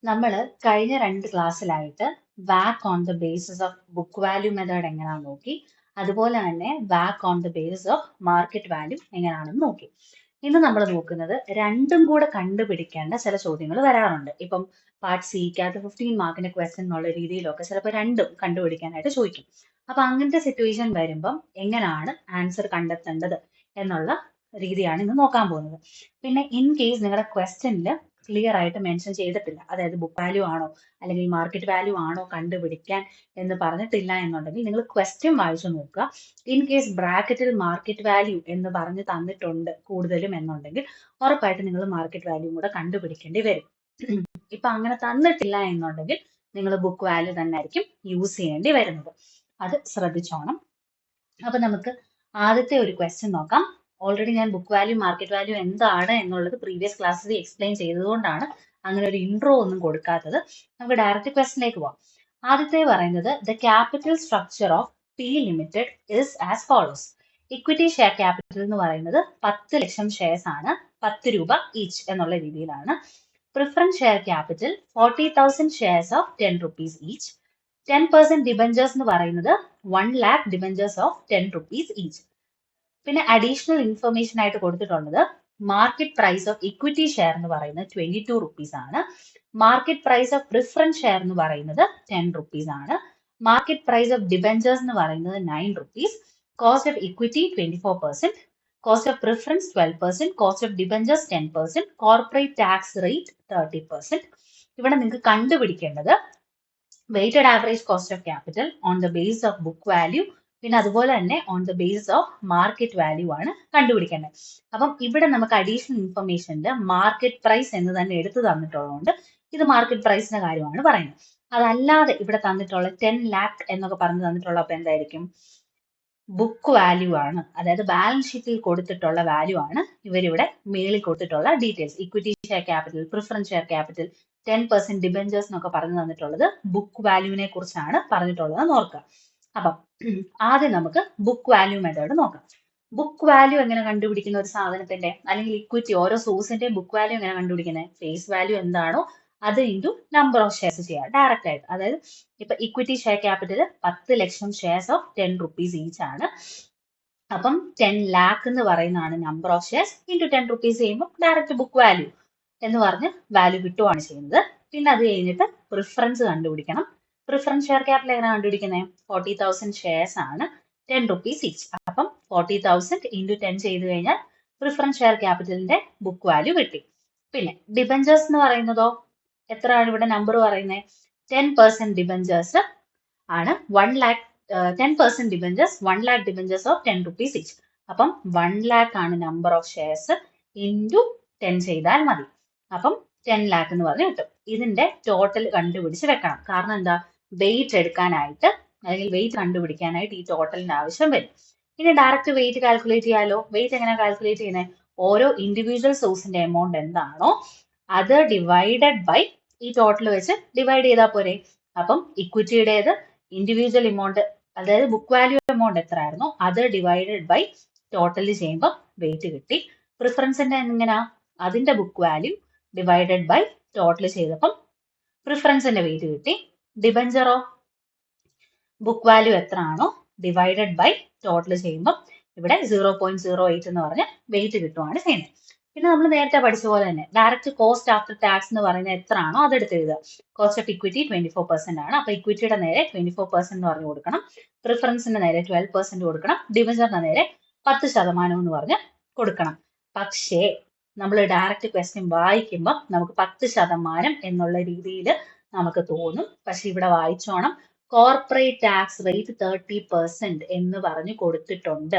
നമ്മൾ കഴിഞ്ഞ 2 ക്ലാസ്സിലായിട്ട് വാക്ക് on the basis of book value method എങ്ങനെയാണെന്ന് നോക്കി. അതുപോലെ തന്നെ വാക്ക് on the basis of market value എങ്ങനെയാണെന്ന് നോക്കി. ഇന്ന് നമ്മൾ നോക്കുന്നത് രണ്ടും കൂടെ കണ്ടുപിടിക്കേണ്ട ചില ചോദ്യങ്ങൾ വരാറുണ്ട്. ഇപ്പം പാർട്ട് സിക്കകത്ത് 15 മാർക്കിന്റെ ക്വസ്റ്റ്യൻ എന്നുള്ള രീതിയിലൊക്കെ ചിലപ്പോൾ രണ്ടും കണ്ടുപിടിക്കാനായിട്ട് ചോദിക്കും. അപ്പൊ അങ്ങനത്തെ സിറ്റുവേഷൻ വരുമ്പം എങ്ങനെയാണ് ആൻസർ കണ്ടെത്തേണ്ടത് എന്നുള്ള രീതിയാണ് ഇന്ന് നോക്കാൻ പോകുന്നത്. പിന്നെ ഇൻ കേസ് നിങ്ങളുടെ ക്വസ്റ്റ്യനിൽ ക്ലിയർ ആയിട്ട് മെൻഷൻ ചെയ്തിട്ടില്ല, അതായത് ബുക്ക് വാല്യൂ ആണോ അല്ലെങ്കിൽ മാർക്കറ്റ് വാല്യൂ ആണോ കണ്ടുപിടിക്കാൻ എന്ന് പറഞ്ഞിട്ടില്ല എന്നുണ്ടെങ്കിൽ നിങ്ങൾ ക്വസ്റ്റ്യൻ വായിച്ചു നോക്കുക. ഇൻ കേസ് ബ്രാക്കറ്റിൽ മാർക്കറ്റ് വാല്യൂ എന്ന് പറഞ്ഞ് തന്നിട്ടുണ്ട് കൂടുതലും എന്നുണ്ടെങ്കിൽ ഉറപ്പായിട്ട് നിങ്ങൾ മാർക്കറ്റ് വാല്യൂ കൂടെ കണ്ടുപിടിക്കേണ്ടി വരും. ഇപ്പൊ അങ്ങനെ തന്നിട്ടില്ല എന്നുണ്ടെങ്കിൽ നിങ്ങൾ ബുക്ക് വാല്യൂ തന്നെ ആയിരിക്കും യൂസ് ചെയ്യേണ്ടി വരുന്നത്. അത് ശ്രദ്ധിച്ചോണം. അപ്പൊ നമുക്ക് ആദ്യത്തെ ഒരു ക്വസ്റ്റ്യൻ നോക്കാം. ഓൾറെഡി ഞാൻ ബുക്ക് വാല്യൂ മാർക്കറ്റ് വാല്യൂ എന്താണ് എന്നുള്ളത് പ്രീവിയസ് ക്ലാസ്സിൽ എക്സ്പ്ലെയിൻ ചെയ്തതുകൊണ്ടാണ് അങ്ങനെ ഒരു ഇൻട്രോ ഒന്നും കൊടുക്കാത്തത്. നമുക്ക് ഡയറക്റ്റ് ക്വസ്റ്റ്യനിലേക്ക് പോവാം. ആദ്യത്തെ പറയുന്നത് the capital structure of P limited is as follows. Equity share capital എന്ന് പറയുന്നത് 10 ലക്ഷം ഷെയർസ് ആണ്, 10 രൂപ ഈച്ച് എന്നുള്ള രീതിയിലാണ്. Preference share capital 40,000 shares of 10 rupees each. 10% debentures എന്ന് പറയുന്നത് 1 lakh ഡിബഞ്ചേഴ്സ് ഓഫ് 10 rupees ഈച്ച്. പിന്നെ അഡീഷണൽ ഇൻഫർമേഷൻ ആയിട്ട് കൊടുത്തിട്ടുള്ളത് market price of equity share എന്ന് പറയുന്നത് 22 rupees ആണ്. Market price of preference share എന്ന് പറയുന്നത് 10 rupees ആണ്. മാർക്കറ്റ് പ്രൈസ് ഓഫ് ഡിബഞ്ചേഴ്സ് എന്ന് പറയുന്നത് 9 rupees. Cost of equity 24%, cost of preference 12%, cost of debentures 10%, corporate tax rate 30%. ഇവിടെ നിങ്ങൾക്ക് കണ്ടുപിടിക്കേണ്ടത് weighted average cost of capital on the base of book value, പിന്നെ അതുപോലെ തന്നെ on the base of market value ആണ് കണ്ടുപിടിക്കേണ്ടത്. അപ്പം ഇവിടെ നമുക്ക് അഡീഷണൽ ഇൻഫർമേഷനിൽ മാർക്കറ്റ് പ്രൈസ് എന്ന് തന്നെ എടുത്തു തന്നിട്ടുള്ളതുകൊണ്ട് ഇത് മാർക്കറ്റ് പ്രൈസിന്റെ കാര്യമാണ് പറയുന്നത്. അതല്ലാതെ ഇവിടെ തന്നിട്ടുള്ള 10 lakh എന്നൊക്കെ പറഞ്ഞു തന്നിട്ടുള്ള അപ്പൊ എന്തായിരിക്കും? ബുക്ക് വാല്യൂ ആണ്, അതായത് ബാലൻസ് ഷീറ്റിൽ കൊടുത്തിട്ടുള്ള വാല്യൂ ആണ് ഇവരിവിടെ മേളിൽ കൊടുത്തിട്ടുള്ള details. Equity share capital, preference share capital, 10% debentures എന്നൊക്കെ പറഞ്ഞു തന്നിട്ടുള്ളത് ബുക്ക് വാല്യൂവിനെ കുറിച്ചാണ് പറഞ്ഞിട്ടുള്ളത് ഓർക്കുക. അപ്പം ആദ്യം നമുക്ക് ബുക്ക് വാല്യൂ മെത്തേഡ് നോക്കാം. ബുക്ക് വാല്യൂ എങ്ങനെ കണ്ടുപിടിക്കുന്ന ഒരു സാധനത്തിന്റെ അല്ലെങ്കിൽ ഇക്വിറ്റി ഓരോ സോഴ്സിന്റെ ബുക്ക് വാല്യൂ എങ്ങനെ കണ്ടുപിടിക്കുന്നത്? ഫേസ് വാല്യൂ എന്താണോ അത് ഇൻറ്റു നമ്പർ ഓഫ് ഷെയർസ് ചെയ്യാം ഡയറക്റ്റ് ആയിട്ട്. അതായത് ഇപ്പൊ equity share capital 10 lakh shares of 10 rupees each ആണ്. അപ്പം 10 lakh എന്ന് പറയുന്നതാണ് number of shares into 10 rupees ചെയ്യുമ്പോൾ ഡയറക്റ്റ് ബുക്ക് വാല്യൂ എന്ന് പറഞ്ഞ് വാല്യൂ കിട്ടുവാണ് ചെയ്യുന്നത്. പിന്നെ അത് കഴിഞ്ഞിട്ട് പ്രിഫറൻസ് കണ്ടുപിടിക്കണം. പ്രിഫറൻസ് ഷെയർ ക്യാപിറ്റൽ എങ്ങനെ കണ്ടുപിടിക്കുന്നത്? 40,000 ഷെയർസ് ആണ്, 10 rupees ഈച്ച്. അപ്പം 40,000 ഇൻറ്റു 10 ചെയ്ത് കഴിഞ്ഞാൽ പ്രിഫറൻസ് ഷെയർ ക്യാപിറ്റലിന്റെ ബുക്ക് വാല്യൂ കിട്ടി. പിന്നെ ഡിബഞ്ചേഴ്സ് എന്ന് പറയുന്നതോ എത്രയാണ് ഇവിടെ നമ്പർ പറയുന്നത്? 10% ഡിബഞ്ചേഴ്സ് ആണ് 1 lakh, 10% debentures 1 lakh debentures of 10 rupees each. അപ്പം 1 lakh ആണ് നമ്പർ ഓഫ് ഷെയർസ് ഇൻറ്റു 10 ചെയ്താൽ മതി. അപ്പം 10 lakh എന്ന് പറഞ്ഞ് കിട്ടും. ഇതിന്റെ ടോട്ടൽ കണ്ടുപിടിച്ച് വെക്കണം. കാരണം എന്താ? വെയിറ്റ് എടുക്കാനായിട്ട് അല്ലെങ്കിൽ വെയിറ്റ് കണ്ടുപിടിക്കാനായിട്ട് ഈ ടോട്ടലിന്റെ ആവശ്യം വരും. ഇനി ഡയറക്റ്റ് വെയിറ്റ് കാൽക്കുലേറ്റ് ചെയ്യാലോ. വെയിറ്റ് എങ്ങനെ കാൽക്കുലേറ്റ് ചെയ്യുന്നത്? ഓരോ ഇൻഡിവിജ്വൽ സോഴ്സിന്റെ എമൗണ്ട് എന്താണോ അത് ഡിവൈഡഡ് ബൈ ഈ ടോട്ടൽ വെച്ച് ഡിവൈഡ് ചെയ്താൽ പോരെ. അപ്പം ഇക്വിറ്റിയുടേത് ഇൻഡിവിജ്വൽ എമൗണ്ട്, അതായത് ബുക്ക് വാല്യൂ എമൗണ്ട് എത്രയായിരുന്നോ അത് ഡിവൈഡഡ് ബൈ ടോട്ടൽ ചെയ്യുമ്പോൾ വെയിറ്റ് കിട്ടി. പ്രിഫറൻസിന്റെ എങ്ങനെയാ? അതിന്റെ book value divided by total ചെയ്തപ്പം പ്രിഫറൻസിന്റെ വെയിറ്റ് കിട്ടി. ഡിബഞ്ചറോ ബുക്ക് വാല്യൂ എത്ര ആണോ ഡിവൈഡഡ് ബൈ ടോട്ടൽ ചെയ്യുമ്പോൾ ഇവിടെ 0.08 എന്ന് പറഞ്ഞ് വെയിറ്റ് കിട്ടുവാണ് ചെയ്യുന്നത്. പിന്നെ നമ്മൾ നേരത്തെ പഠിച്ച പോലെ തന്നെ ഡയറക്റ്റ് കോസ്റ്റ് ആഫ്റ്റർ ടാക്സ് എന്ന് പറയുന്നത് എത്ര ആണോ അതെടുത്ത് എഴുതുക. കോസ്റ്റ് ഓഫ് ഇക്വിറ്റി 24% ആണ്. അപ്പൊ ഇക്വിറ്റിയുടെ നേരെ 24% എന്ന് പറഞ്ഞു കൊടുക്കണം, പ്രിഫറൻസിന്റെ നേരെ 12% കൊടുക്കണം, ഡിബഞ്ചറിന്റെ നേരെ 10% എന്ന് പറഞ്ഞ് കൊടുക്കണം. പക്ഷേ നമ്മൾ ഡയറക്റ്റ് ക്വസ്റ്റ്യൻ വായിക്കുമ്പോൾ നമുക്ക് 10% എന്നുള്ള രീതിയിൽ നമുക്ക് തോന്നും. പക്ഷെ ഇവിടെ വായിച്ചോണം, കോർപ്പറേറ്റ് ടാക്സ് റേറ്റ് 30% എന്ന് പറഞ്ഞു കൊടുത്തിട്ടുണ്ട്.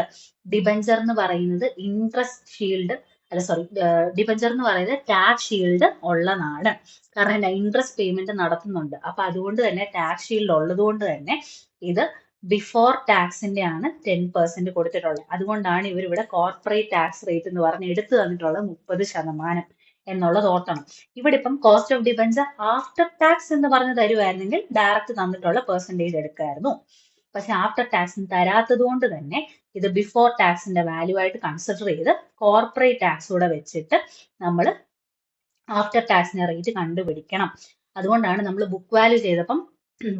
ഡിബഞ്ചർ എന്ന് പറയുന്നത് ഇൻട്രസ്റ്റ് ഷീൽഡ് ഡിബഞ്ചർ എന്ന് പറയുന്നത് ടാക്സ് ഷീൽഡ് ഉള്ളതാണ്. കാരണം എന്താ? ഇൻട്രസ്റ്റ് പേയ്മെന്റ് നടത്തുന്നുണ്ട്. അപ്പൊ അതുകൊണ്ട് തന്നെ ടാക്സ് ഷീൽഡ് ഉള്ളത് കൊണ്ട് തന്നെ ഇത് ബിഫോർ ടാക്സിന്റെ ആണ് 10% കൊടുത്തിട്ടുള്ളത്. അതുകൊണ്ടാണ് ഇവർ ഇവിടെ കോർപ്പറേറ്റ് ടാക്സ് റേറ്റ് എന്ന് പറഞ്ഞ് എടുത്തു തന്നിട്ടുള്ളത് 30% എന്നുള്ളത് ഓർക്കണം. ഇവിടെ ഇപ്പം cost of debenture after tax എന്ന് പറഞ്ഞ് തരുമായിരുന്നെങ്കിൽ ഡയറക്റ്റ് തന്നിട്ടുള്ള പെർസെൻറ്റേജ് എടുക്കായിരുന്നു. പക്ഷെ ആഫ്റ്റർ ടാക്സ് തരാത്തത് കൊണ്ട് തന്നെ ഇത് ബിഫോർ ടാക്സിന്റെ വാല്യൂ ആയിട്ട് കൺസിഡർ ചെയ്ത് കോർപ്പറേറ്റ് ടാക്സ് കൂടെ വെച്ചിട്ട് നമ്മൾ ആഫ്റ്റർ ടാക്സിന്റെ റേറ്റ് കണ്ടുപിടിക്കണം. അതുകൊണ്ടാണ് നമ്മൾ ബുക്ക് വാല്യൂ ചെയ്തപ്പം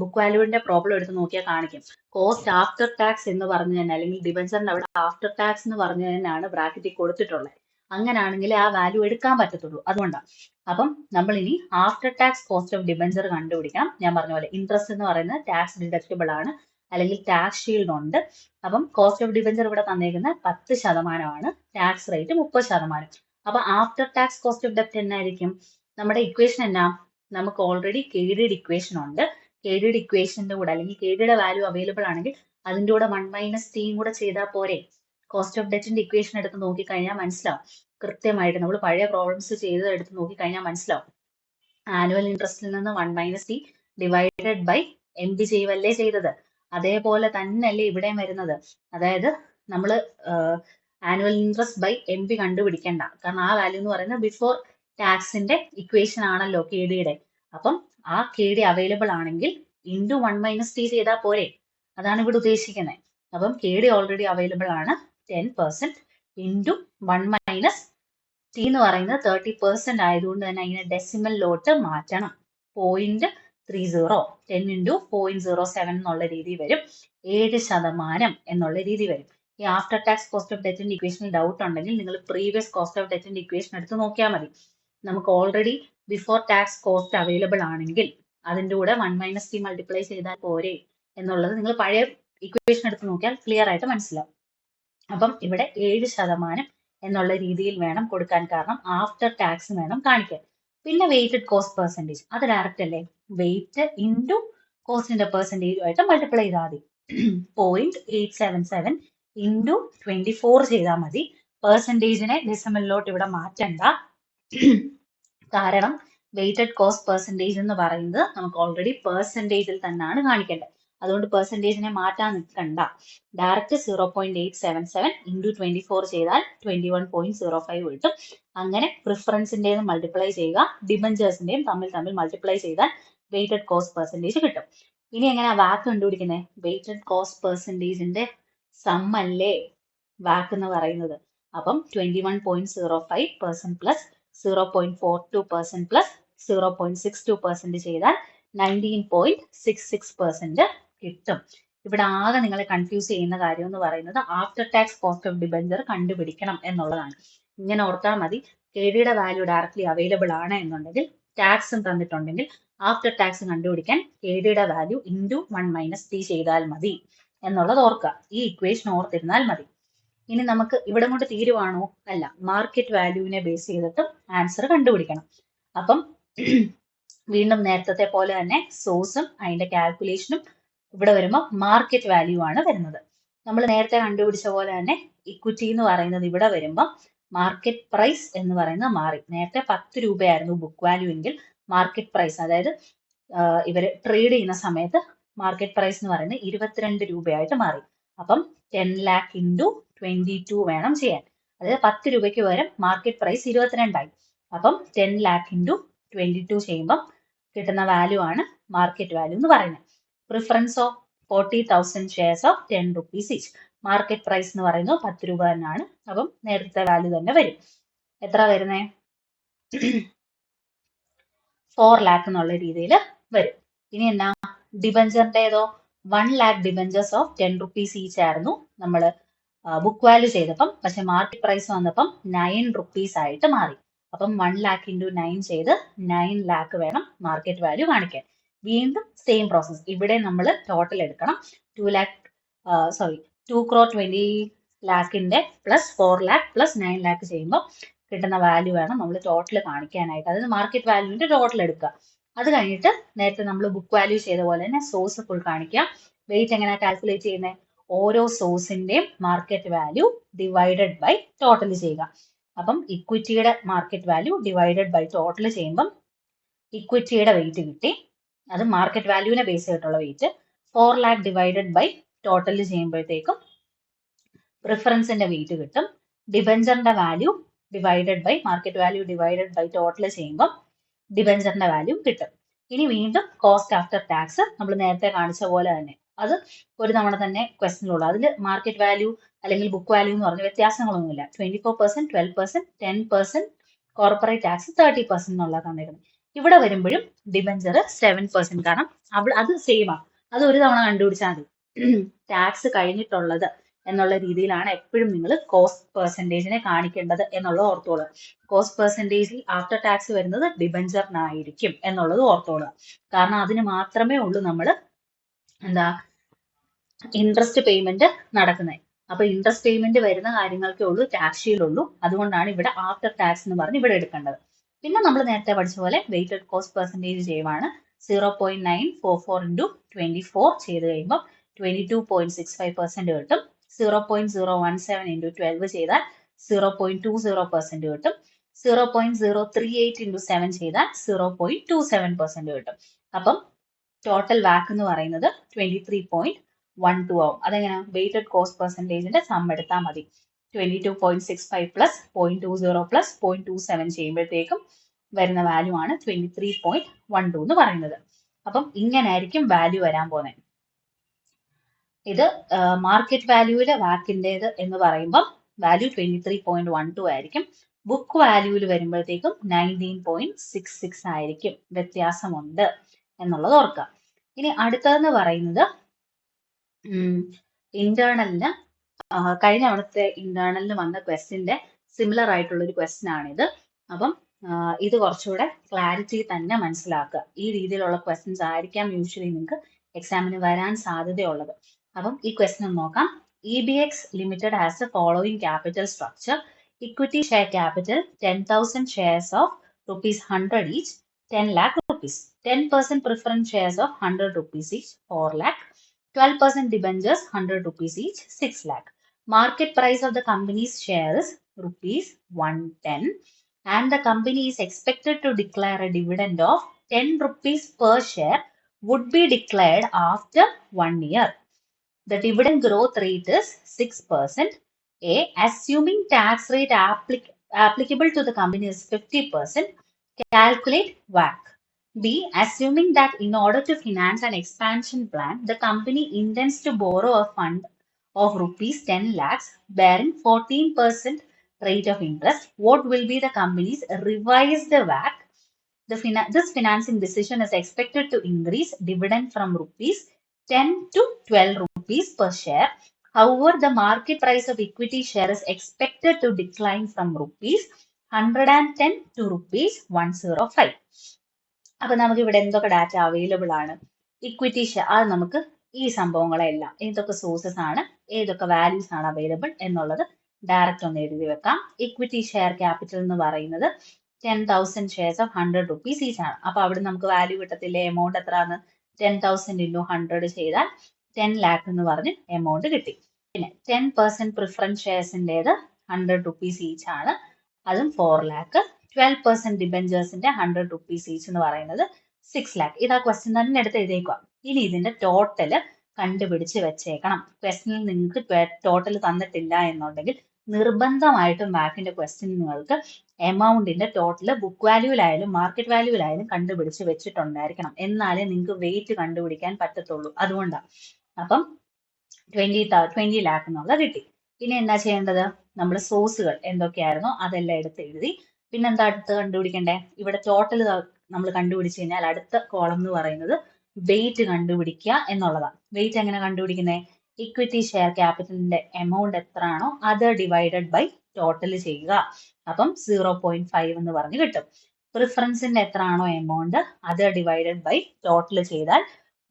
ബുക്ക് വാല്യൂവിന്റെ പ്രോബ്ലം എടുത്ത് നോക്കിയാൽ കാണിക്കും കോസ്റ്റ് ആഫ്റ്റർ ടാക്സ് എന്ന് പറഞ്ഞു തന്നെ, അല്ലെങ്കിൽ ഡിബഞ്ചറിന്റെ അവിടെ ആഫ്റ്റർ ടാക്സ് എന്ന് പറഞ്ഞു തന്നെയാണ് ബ്രാക്കറ്റിൽ കൊടുത്തിട്ടുള്ളത്. അങ്ങനാണെങ്കിൽ ആ വാല്യൂ എടുക്കാൻ പറ്റത്തുള്ളൂ. അതുകൊണ്ടാണ്. അപ്പം നമ്മൾ ഇനി after tax cost of debenture കണ്ടുപിടിക്കണം. ഞാൻ പറഞ്ഞ പോലെ ഇൻട്രസ്റ്റ് എന്ന് പറയുന്നത് ടാക്സ് ഡിഡക്റ്റബിൾ ആണ്, അല്ലെങ്കിൽ ടാക്സ് ഷീൽഡ് ഉണ്ട്. അപ്പം കോസ്റ്റ് ഓഫ് ഡിബഞ്ചർ ഇവിടെ തന്നേക്കുന്നത് 10%, ടാക്സ് റേറ്റ് 30%. അപ്പൊ ആഫ്റ്റർ ടാക്സ് കോസ്റ്റ് ഓഫ് ഡെപ്റ്റ് എന്നായിരിക്കും? നമ്മുടെ ഇക്വേഷൻ എന്നാ? നമുക്ക് ഓൾറെഡി KD'യുടെ ഇക്വേഷൻ ഉണ്ട്. KD'യുടെ ഇക്വേഷന്റെ കൂടെ, അല്ലെങ്കിൽ KD'യുടെ വാല്യൂ അവൈലബിൾ ആണെങ്കിൽ അതിന്റെ കൂടെ 1 - T കൂടെ ചെയ്താൽ പോരെ? കോസ്റ്റ് ഓഫ് ഡെറ്റിന്റെ ഇക്വേഷൻ എടുത്ത് നോക്കിക്കഴിഞ്ഞാൽ മനസ്സിലാവും കൃത്യമായിട്ട്. നമ്മൾ പഴയ പ്രോബ്ലംസ് ചെയ്ത് എടുത്ത് നോക്കിക്കഴിഞ്ഞാൽ മനസ്സിലാവും. ആനുവൽ ഇൻട്രസ്റ്റിൽ നിന്ന് 1 - T ഡിവൈഡഡ് ബൈ MB ചെയ്യുവല്ലേ ചെയ്തത്. അതേപോലെ തന്നെയല്ലേ ഇവിടെയും വരുന്നത്. അതായത് നമ്മൾ ആനുവൽ ഇൻട്രസ്റ്റ് ബൈ MB കണ്ടുപിടിക്കണ്ട, കാരണം ആ വാല്യൂ എന്ന് പറയുന്നത് ബിഫോർ ടാക്സിന്റെ ഇക്വേഷൻ ആണല്ലോ KD'യുടെ. അപ്പം ആ KD അവൈലബിൾ ആണെങ്കിൽ ഇൻറ്റു 1 - T ചെയ്താൽ പോരെ? അതാണ് ഇവിടെ ഉദ്ദേശിക്കുന്നത്. അപ്പം KD ഓൾറെഡി അവൈലബിൾ ആണ്. 10% ഇൻറ്റു 1 - T എന്ന് പറയുന്നത് 30% ആയതുകൊണ്ട് തന്നെ അതിനെ ഡെസിമലിലോട്ട് മാറ്റണം. 0.30, 10 ഇൻറ്റു 0.07 എന്നുള്ള രീതി വരും. 7% എന്നുള്ള രീതി വരും. ഈ ആഫ്റ്റർ ടാക്സ് കോസ്റ്റ് ഓഫ് ഡെറ്റിന്റെ ഇക്വേഷനിൽ ഡൗട്ട് ഉണ്ടെങ്കിൽ നിങ്ങൾ പ്രീവിയസ് കോസ്റ്റ് ഓഫ് ഡെറ്റിന്റെ ഇക്വേഷൻ എടുത്ത് നോക്കിയാൽ മതി. നമുക്ക് already before tax cost available ആണെങ്കിൽ അതിന്റെ കൂടെ 1 - T മൾട്ടിപ്ലൈ ചെയ്താൽ പോരെ എന്നുള്ളത് നിങ്ങൾ പഴയ ഇക്വേഷൻ എടുത്ത് നോക്കിയാൽ ക്ലിയർ ആയിട്ട് മനസ്സിലാവും. അപ്പം ഇവിടെ 7% എന്നുള്ള രീതിയിൽ വേണം കൊടുക്കാൻ, കാരണം ആഫ്റ്റർ ടാക്സ് വേണം കാണിക്കാൻ. പിന്നെ വെയ്റ്റഡ് കോസ്റ്റ് പെർസെൻറ്റേജ്, അത് ഡയറക്റ്റ് അല്ലേ? വെയിറ്റ് ഇൻറ്റു കോസ്റ്റിന്റെ പെർസെൻറ്റേജുമായിട്ട് മൾട്ടിപ്ലൈ ചെയ്താൽ മതി. 0.877 ഇൻറ്റു 24 ചെയ്താൽ മതി. പെർസെൻറ്റേജിനെ ഡെസിമലിലോട്ട് ഇവിടെ മാറ്റണ്ട, കാരണം വെയ്റ്റഡ് കോസ്റ്റ് പെർസെൻറ്റേജ് എന്ന് പറയുന്നത് നമുക്ക് ഓൾറെഡി പെർസെൻറ്റേജിൽ തന്നെയാണ് കാണിക്കേണ്ടത്. അതുകൊണ്ട് പെർസെൻറ്റേജിനെ മാറ്റാൻ നിൽക്കണ്ട. ഡയറക്റ്റ് 0.877 ഇൻറ്റു 24 ചെയ്താൽ 21.05 കിട്ടും. അങ്ങനെ പ്രിഫറൻസിന്റെയും മൾട്ടിപ്ലൈ ചെയ്യുക, ഡിബഞ്ചേഴ്സിന്റെയും തമ്മിൽ മൾട്ടിപ്ലൈ ചെയ്താൽ വെയ്റ്റഡ് കോസ്റ്റ് പെർസെൻറ്റേജ് കിട്ടും. ഇനി എങ്ങനെയാ വാക്ക് കണ്ടുപിടിക്കുന്നത്? വെയ്റ്റഡ് കോസ്റ്റ് പെർസെൻറ്റേജിന്റെ സം അല്ലേ വാക്ക് എന്ന് പറയുന്നത്. അപ്പം 21.05% പ്ലസ് 0.42% പ്ലസ് 0.62% ചെയ്താൽ 19.66% കിട്ടും. ഇവിടെ ആകെ നിങ്ങളെ കൺഫ്യൂസ് ചെയ്യുന്ന കാര്യം എന്ന് പറയുന്നത് after tax cost of debenture കണ്ടുപിടിക്കണം എന്നുള്ളതാണ്. ഇങ്ങനെ ഓർത്താൽ മതി. KD'യുടെ വാല്യൂ ഡയറക്ട്ലി അവൈലബിൾ ആണ് എന്നുണ്ടെങ്കിൽ, ടാക്സും തന്നിട്ടുണ്ടെങ്കിൽ ആഫ്റ്റർ ടാക്സ് കണ്ടുപിടിക്കാൻ KD'യുടെ വാല്യൂ ഇൻറ്റു 1 - T ചെയ്താൽ മതി എന്നുള്ളത് ഓർക്കുക. ഈ ഇക്വേഷൻ ഓർത്തിരുന്നാൽ മതി. ഇനി നമുക്ക് ഇവിടെ കൊണ്ട് തീരുവാണോ? അല്ല, മാർക്കറ്റ് വാല്യൂവിനെ ബേസ് ചെയ്തിട്ടും ആൻസർ കണ്ടുപിടിക്കണം. അപ്പം വീണ്ടും നേരത്തെ പോലെ തന്നെ സോഴ്സും അതിന്റെ കാൽക്കുലേഷനും ഇവിടെ വരുമ്പോൾ മാർക്കറ്റ് വാല്യൂ ആണ് വരുന്നത്. നമ്മൾ നേരത്തെ കണ്ടുപിടിച്ച പോലെ തന്നെ ഇക്വിറ്റി എന്ന് പറയുന്നത് ഇവിടെ വരുമ്പോൾ മാർക്കറ്റ് പ്രൈസ് എന്ന് പറയുന്നത് മാറി. നേരത്തെ 10 രൂപയായിരുന്നു ബുക്ക് വാല്യൂ എങ്കിൽ മാർക്കറ്റ് പ്രൈസ്, അതായത് ഇവർ ട്രേഡ് ചെയ്യുന്ന സമയത്ത് മാർക്കറ്റ് പ്രൈസ് എന്ന് പറയുന്നത് 22 രൂപയായിട്ട് മാറി. അപ്പം 10 lakh ഇൻറ്റു 22 വേണം ചെയ്യാൻ. അതായത് 10 രൂപയ്ക്ക് പകരം മാർക്കറ്റ് പ്രൈസ് 22 ആയി. അപ്പം 10 lakh ഇൻറ്റു 22 ചെയ്യുമ്പം കിട്ടുന്ന വാല്യൂ ആണ് മാർക്കറ്റ് വാല്യൂ എന്ന് പറയുന്നത്. Preference of 40,000 shares of 10 rupees each. Market price എന്ന് പറയുന്നത് 10 രൂപ തന്നെയാണ്. അപ്പം നേരത്തെ വാല്യൂ തന്നെ വരും. എത്ര വരുന്നേ? 4 lakh എന്നുള്ള രീതിയിൽ വരും. ഇനി എന്നാ ഡിബഞ്ചറിന്റേതോ 1 lakh debentures of 10 rupees each ആയിരുന്നു നമ്മൾ ബുക്ക് വാല്യൂ ചെയ്തപ്പം. പക്ഷെ മാർക്കറ്റ് പ്രൈസ് വന്നപ്പം 9 rupees ആയിട്ട് മാറി. അപ്പം 1 lakh ഇൻറ്റു 9 ചെയ്ത് 9 lakh വേണം മാർക്കറ്റ് വാല്യൂ കാണിക്കാൻ. വീണ്ടും സെയിം പ്രോസസ്. ഇവിടെ നമ്മൾ ടോട്ടൽ എടുക്കണം. 2 crore 20 lakhന്റെ പ്ലസ് 4 lakh പ്ലസ് 9 lakh ചെയ്യുമ്പോൾ കിട്ടുന്ന വാല്യൂ വേണം നമ്മൾ ടോട്ടൽ കാണിക്കാനായിട്ട്. അതായത് മാർക്കറ്റ് വാല്യൂവിന്റെ ടോട്ടൽ എടുക്കുക. അത് കഴിഞ്ഞിട്ട് നേരത്തെ നമ്മൾ ബുക്ക് വാല്യൂ ചെയ്ത പോലെ തന്നെ സോഴ്സ് ഫുൾ കാണിക്കുക. വെയിറ്റ് എങ്ങനെയാണ് കാൽക്കുലേറ്റ് ചെയ്യുന്നത്? ഓരോ സോഴ്സിന്റെയും market value divided by total ചെയ്യുക. അപ്പം ഇക്വിറ്റിയുടെ market value divided by total ചെയ്യുമ്പം ഇക്വിറ്റിയുടെ വെയിറ്റ് കിട്ടി. അത് മാർക്കറ്റ് വാല്യൂവിനെ ബേസ് ചെയ്തിട്ടുള്ള weight. 4 lakh divided by total ചെയ്യുമ്പോഴത്തേക്കും പ്രിഫറൻസിന്റെ വെയിറ്റ് കിട്ടും. ഡിബഞ്ചറിന്റെ value divided by market value divided by total ചെയ്യുമ്പോൾ ഡിബഞ്ചറിന്റെ വാല്യൂ കിട്ടും. ഇനി വീണ്ടും കോസ്റ്റ് ആഫ്റ്റർ ടാക്സ് നമ്മൾ നേരത്തെ കാണിച്ച പോലെ തന്നെ, അത് ഒരു തവണ തന്നെ ക്വസ്റ്റനിലുള്ളൂ. അതിൽ മാർക്കറ്റ് വാല്യൂ അല്ലെങ്കിൽ ബുക്ക് വാല്യൂ എന്ന് പറഞ്ഞ വ്യത്യാസങ്ങളൊന്നുമില്ല. 24%, 12%, 10%, കോർപ്പറേറ്റ് ടാക്സ് 30% എന്നുള്ള തന്നിരുന്നത്. ഇവിടെ വരുമ്പോഴും ഡിബഞ്ചർ 7%, കാരണം അത് സെയിമാ, അത് ഒരു തവണ കണ്ടുപിടിച്ചാൽ മതി. ടാക്സ് കഴിഞ്ഞിട്ടുള്ളത് എന്നുള്ള രീതിയിലാണ് എപ്പോഴും നിങ്ങൾ കോസ്റ്റ് പെർസെൻറ്റേജിനെ കാണിക്കേണ്ടത് എന്നുള്ളത് ഓർത്തോളുക. കോസ്റ്റ് പെർസെൻറ്റേജിൽ ആഫ്റ്റർ ടാക്സ് വരുന്നത് ഡിബഞ്ചറിനായിരിക്കും എന്നുള്ളത് ഓർത്തോളുക. കാരണം അതിന് മാത്രമേ ഉള്ളൂ നമ്മൾ എന്താ ഇൻട്രസ്റ്റ് പേയ്മെന്റ് നടക്കുന്നത്. അപ്പൊ ഇൻട്രസ്റ്റ് പേയ്മെന്റ് വരുന്ന കാര്യങ്ങൾക്കേ ഉള്ളൂ ടാക്സ് ഷീൽഡ് ഉള്ളൂ. അതുകൊണ്ടാണ് ഇവിടെ ആഫ്റ്റർ ടാക്സ് എന്ന് പറഞ്ഞ് ഇവിടെ എടുക്കേണ്ടത്. പിന്നെ നമ്മൾ നേരത്തെ പഠിച്ച പോലെ വെയ്റ്റഡ് കോസ്റ്റ് പെർസെൻറ്റേജ് ചെയ്യുവാണ്. 0.944 ഇൻറ്റു 24 ചെയ്ത് കഴിയുമ്പോൾ 22.65% കിട്ടും. 0.017 ഇൻറ്റു 12 ചെയ്താൽ 0.20% കിട്ടും. 0.038 ഇൻറ്റു 7 ചെയ്താൽ 0.27% കിട്ടും. അപ്പം ടോട്ടൽ വാക്ക് എന്ന് പറയുന്നത് 23.12 ആവും. അതെങ്ങനെ? വെയ്റ്റഡ് കോസ്റ്റ് പെർസെൻറ്റേജിന്റെ സം എടുത്താൽ മതി. 22.65 പ്ലസ് 0.20 പ്ലസ് 0.27 ചെയ്യുമ്പോഴത്തേക്കും വരുന്ന വാല്യൂ ആണ് 23.12 എന്ന് പറയുന്നത്. അപ്പം ഇങ്ങനെ ആയിരിക്കും വാല്യൂ വരാൻ പോകുന്നത്. ഇത് മാർക്കറ്റ് വാല്യൂവിലെ വാക്കിൻ്റെത് എന്ന് പറയുമ്പം വാല്യൂ 23.12 ആയിരിക്കും. ബുക്ക് വാല്യൂവിൽ വരുമ്പോഴത്തേക്കും 19.66 ആയിരിക്കും. വ്യത്യാസമുണ്ട് എന്നുള്ളത് ഓർക്കുക. ഇനി അടുത്തതെന്ന് പറയുന്നത് ഇന്റേണലിന് കഴിഞ്ഞ അവിടുത്തെ ഇന്റേണലിന് വന്ന ക്വസ്റ്റിന്റെ സിമിലർ ആയിട്ടുള്ള ഒരു ക്വസ്റ്റ്യൻ ആണിത്. അപ്പം ഇത് കുറച്ചുകൂടെ ക്ലാരിറ്റി തന്നെ മനസ്സിലാക്കുക. ഈ രീതിയിലുള്ള ക്വസ്റ്റ്യൻസ് ആയിരിക്കാം യൂഷ്വലി നിങ്ങൾക്ക് എക്സാമിന് വരാൻ സാധ്യതയുള്ളത്. അപ്പം ഈ ക്വസ്റ്റ്യൻ നോക്കാം. EBX Limited has the following capital structure: equity share capital 10,000 shares of rupees 100 each, 10 lakh rupees. 10% preference shares of 100 rupees each, 4 lakh. 12% debentures 100 rupees each, 6 lakh. Market price of the company's share is rupees 110, and the company is expected to declare a dividend of 10 rupees per share would be declared after 1 year. The dividend growth rate is 6%. A. Assuming tax rate applicable to the company is 50%, calculate WACC. B. Assuming that in order to finance an expansion plan, the company intends to borrow a fund of rupees 10 lakhs bearing 14% rate of interest, what will be the company's revised WACC? This financing decision is expected to increase dividend from rupees 10 to 12 rupees per share. However, the market price of equity share is expected to decline from rupees 110 to rupees 105. അപ്പൊ നമുക്ക് ഇവിടെ എന്തൊക്കെ data available ആണ്? Equity share, അത് നമുക്ക് ഈ സംഭവങ്ങളെല്ലാം ഏതൊക്കെ സോഴ്സസ് ആണ്, ഏതൊക്കെ വാല്യൂസ് ആണ് അവൈലബിൾ എന്നുള്ളത് ഡയറക്റ്റ് ഒന്ന് എഴുതി വെക്കാം. ഇക്വിറ്റി ഷെയർ ക്യാപിറ്റൽ എന്ന് പറയുന്നത് 10,000 ഷെയർസ് ഓഫ് 100 rupees ഈച്ച് ആണ്. അപ്പൊ അവിടെ നമുക്ക് വാല്യൂ കിട്ടത്തില്ലേ? എമൗണ്ട് എത്രയാണ്? 10,000 ഇൻറ്റു 100 ചെയ്താൽ 10 lakh എന്ന് പറഞ്ഞ് എമൗണ്ട് കിട്ടി. പിന്നെ 10% പ്രിഫറൻസ് ഷെയർസിൻ്റെത് 100 rupees ഈച്ച് ആണ്, അതും 4 lakh. 12% ഡിബഞ്ചേഴ്സിന്റെ 100 rupees ഈച്ച് എന്ന് പറയുന്നത് 6 lakh. ഇതാ ക്വസ്റ്റ്യൻ തന്നെ എടുത്ത് എഴുതിയേക്കുക. ഇനി ഇതിന്റെ ടോട്ടല് കണ്ടുപിടിച്ച് വെച്ചേക്കണം. ക്വസ്റ്റ്യനിൽ നിങ്ങൾക്ക് ടോട്ടൽ തന്നിട്ടില്ല എന്നുണ്ടെങ്കിൽ നിർബന്ധമായിട്ടും വാക്കിന്റെ ക്വസ്റ്റ്യൻ നിങ്ങൾക്ക് എമൗണ്ടിന്റെ ടോട്ടൽ ബുക്ക് വാല്യൂവിലായാലും മാർക്കറ്റ് വാല്യൂവിലായാലും കണ്ടുപിടിച്ച് വെച്ചിട്ടുണ്ടായിരിക്കണം. എന്നാലേ നിങ്ങൾക്ക് വെയിറ്റ് കണ്ടുപിടിക്കാൻ പറ്റത്തുള്ളൂ. അതുകൊണ്ടാണ്. അപ്പം 20 lakh എന്നുള്ള കിട്ടി. ഇനി എന്താ ചെയ്യേണ്ടത്? നമ്മൾ സോഴ്സുകൾ എന്തൊക്കെയായിരുന്നോ അതെല്ലാം എടുത്ത് എഴുതി. പിന്നെ എന്താ അടുത്ത് കണ്ടുപിടിക്കണ്ടേ? ഇവിടെ ടോട്ടൽ നമ്മൾ കണ്ടുപിടിച്ച് കഴിഞ്ഞാൽ അടുത്ത കോളം എന്ന് പറയുന്നത് വെയിറ്റ് കണ്ടുപിടിക്കുക എന്നുള്ളതാണ്. വെയിറ്റ് എങ്ങനെ കണ്ടുപിടിക്കുന്നത്? ഇക്വിറ്റി ഷെയർ ക്യാപിറ്റലിന്റെ എമൗണ്ട് എത്രയാണോ അത് ഡിവൈഡഡ് ബൈ ടോട്ടൽ ചെയ്യുക. അപ്പം 0.5 എന്ന് പറഞ്ഞ് കിട്ടും. പ്രിഫറൻസിന്റെ എത്രയാണോ എമൗണ്ട് അത് ഡിവൈഡഡ് ബൈ ടോട്ടൽ ചെയ്താൽ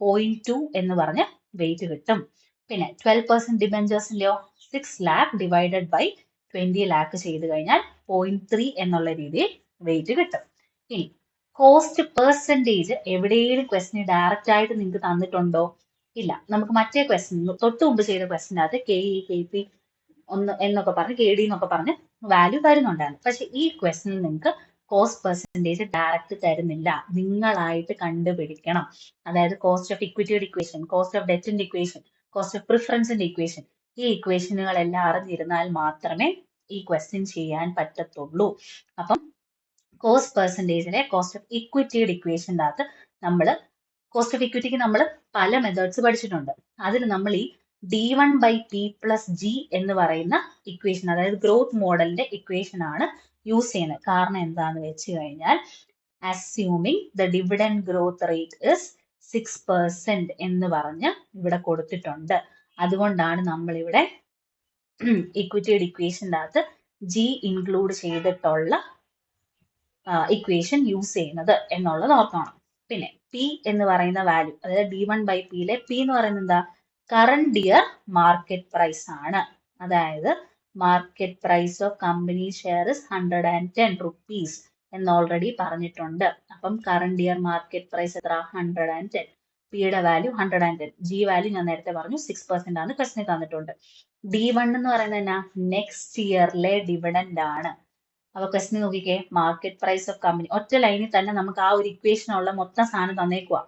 0.2 എന്ന് പറഞ്ഞ് വെയിറ്റ് കിട്ടും. പിന്നെ 12% ഡിബഞ്ചേഴ്സിന്റെയോ 6 lakh ഡിവൈഡഡ് ബൈ 20 lakh ചെയ്ത് കഴിഞ്ഞാൽ 0.3 എന്നുള്ള രീതിയിൽ വെയിറ്റ് കിട്ടും. ഇനി കോസ്റ്റ് പെർസെൻറ്റേജ് എവിടെയെങ്കിലും ക്വസ്റ്റിന് ഡയറക്റ്റ് ആയിട്ട് നിങ്ങൾക്ക് തന്നിട്ടുണ്ടോ? ഇല്ല. നമുക്ക് മറ്റേ ക്വസ്റ്റ്യൻ തൊട്ട് മുമ്പ് ചെയ്ത ക്വസ്റ്റിനകത്ത് KE KP എന്നൊക്കെ പറഞ്ഞ് KD എന്നൊക്കെ പറഞ്ഞ് വാല്യൂ തരുന്നുണ്ടായിരുന്നു. പക്ഷെ ഈ ക്വസ്റ്റിനിൽ നിങ്ങൾക്ക് കോസ്റ്റ് പെർസെൻറ്റേജ് ഡയറക്റ്റ് തരുന്നില്ല. നിങ്ങളായിട്ട് കണ്ടുപിടിക്കണം. അതായത് കോസ്റ്റ് ഓഫ് ഇക്വിറ്റിയുടെ ഇക്വേഷൻ, കോസ്റ്റ് ഓഫ് ഡെറ്റിന്റെ ഇക്വേഷൻ, കോസ്റ്റ് ഓഫ് പ്രിഫറൻസിന്റെ ഇക്വേഷൻ, ഈ ഇക്വേഷനുകളെല്ലാം അറിഞ്ഞിരുന്നാൽ മാത്രമേ ഈ ക്വസ്റ്റ്യൻ ചെയ്യാൻ പറ്റത്തുള്ളൂ. അപ്പം കോസ്റ്റ് പെർസെൻറ്റേജിലെ കോസ്റ്റ് ഓഫ് ഇക്വിറ്റിയുടെ ഇക്വേഷൻ്റെ അകത്ത് നമ്മൾ കോസ്റ്റ് ഓഫ് ഇക്വിറ്റിക്ക് നമ്മൾ പല മെത്തേഡ്സ് പഠിച്ചിട്ടുണ്ട്. അതിൽ നമ്മൾ ഈ D1/P + G എന്ന് പറയുന്ന ഇക്വേഷൻ, അതായത് ഗ്രോത്ത് മോഡലിന്റെ ഇക്വേഷൻ ആണ് യൂസ് ചെയ്യുന്നത്. കാരണം എന്താന്ന് വെച്ച് കഴിഞ്ഞാൽ assuming the dividend growth rate is 6% എന്ന് പറഞ്ഞ് ഇവിടെ കൊടുത്തിട്ടുണ്ട്. അതുകൊണ്ടാണ് നമ്മൾ ഇവിടെ ഇക്വിറ്റിയുടെ ഇക്വേഷൻ്റെ അകത്ത് ജി ഇൻക്ലൂഡ് ചെയ്തിട്ടുള്ള ഇക്വേഷൻ യൂസ് ചെയ്യുന്നത് എന്നുള്ളത് ഓർക്കണം. പിന്നെ പി എന്ന് പറയുന്ന വാല്യൂ, അതായത് D1/P പി എന്ന് പറയുന്നത് എന്താ, കറണ്ട് ഇയർ മാർക്കറ്റ് പ്രൈസ് ആണ്. അതായത് market price of company share is 110 rupees എന്ന് ഓൾറെഡി പറഞ്ഞിട്ടുണ്ട്. അപ്പം കറണ്ട് ഇയർ മാർക്കറ്റ് പ്രൈസ് എത്ര, 110. പിയുടെ വാല്യൂ 110. ജി വാല്യൂ ഞാൻ നേരത്തെ പറഞ്ഞു 6% ആണ്, ക്വസ്റ്റിന് തന്നിട്ടുണ്ട്. D1 എന്ന് പറയുന്നത് എന്നാ, നെക്സ്റ്റ് ഇയറിലെ ഡിവിഡൻഡ് ആണ്. അപ്പൊ ക്വസ്റ്റിന് നോക്കിക്കേ, മാർക്കറ്റ് പ്രൈസ് ഓഫ് കമ്പനി, ഒറ്റ ലൈനിൽ തന്നെ നമുക്ക് ആ ഒരു ഇക്വേഷനുള്ള മൊത്തം സാധനം തന്നേക്കുക.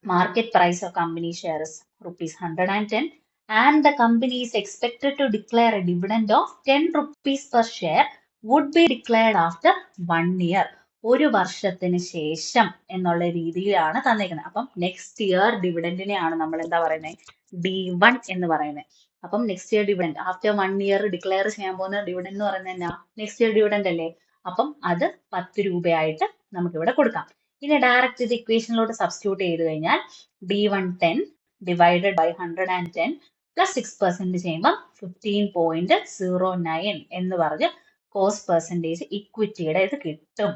Market price of company share is ₹110 and the company is expected to declare a dividend of 10 rupees per share would be declared after 1 year. ഒരു വർഷത്തിന് ശേഷം എന്നുള്ള രീതിയിലാണ് തന്നേക്കുന്നത്. അപ്പം നെക്സ്റ്റ് ഇയർ ഡിവിഡൻഡിനെയാണ് നമ്മൾ എന്താ പറയുന്നത്, D1 എന്ന് പറയുന്നത്. അപ്പം next year dividend after 1 year declare ചെയ്യാൻ പോകുന്ന ഡിവിഡൻഡ് എന്ന് പറയുന്നത് എന്നാ, നെക്സ്റ്റ് ഇയർ ഡിവിഡൻഡ് അല്ലേ. അപ്പം അത് 10 രൂപയായിട്ട് നമുക്ക് ഇവിടെ കൊടുക്കാം. ഇനി ഡയറക്റ്റ് ഇത് ഇക്വേഷനിലോട്ട് സബ്സ്റ്റിറ്റ്യൂട്ട് ചെയ്ത് കഴിഞ്ഞാൽ D1 10 ഡിവൈഡഡ് ബൈ 110 പ്ലസ് 6% ചെയ്യുമ്പോൾ 15.09 എന്ന് പറഞ്ഞ് കോസ്റ്റ് പെർസെൻറ്റേജ് ഇക്വിറ്റിയുടെ ഇത് കിട്ടും.